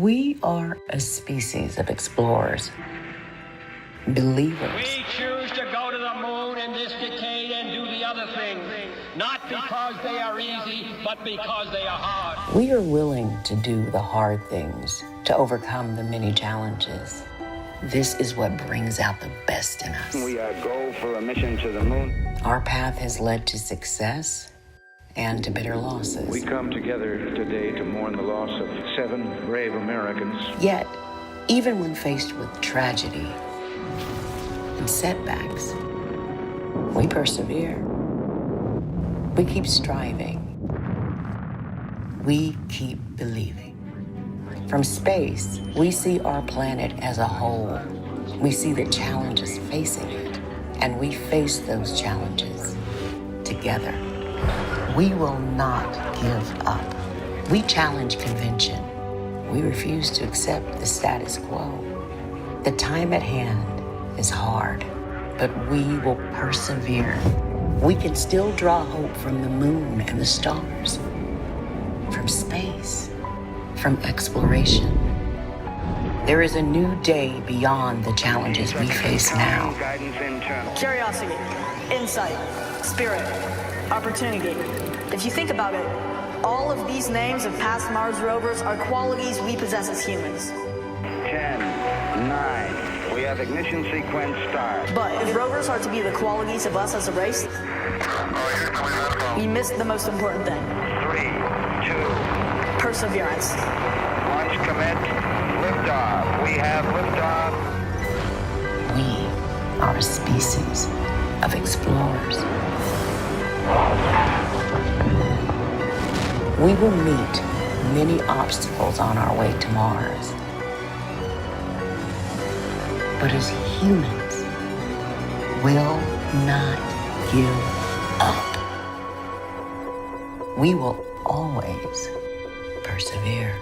We are a species of explorers, believers. We choose to go to the moon in this decade and do the other things, not because they are easy, but because they are hard. We are willing to do the hard things, to overcome the many challenges. This is what brings out the best in us. We go for a mission to the moon. Our path has led to success and to bitter losses. We come together today to mourn the loss of 7 brave Americans. Yet, even when faced with tragedy and setbacks, we persevere. We keep striving. We keep believing. From space, we see our planet as a whole. We see the challenges facing it, and we face those challenges together. We will not give up. We challenge convention. We refuse to accept the status quo. The time at hand is hard, but we will persevere. We can still draw hope from the moon and the stars, from space, from exploration. There is a new day beyond the challenges we face now. Curiosity, insight, spirit, opportunity. If you think about it, all of these names of past Mars rovers are qualities we possess as humans. 10, 9, we have ignition sequence start. But if rovers are to be the qualities of us as a race, we missed the most important thing. 3, 2, perseverance. launch commit, liftoff. We have liftoff. We are a species of explorers. We will meet many obstacles on our way to Mars. But as humans, will not give up. We will always persevere.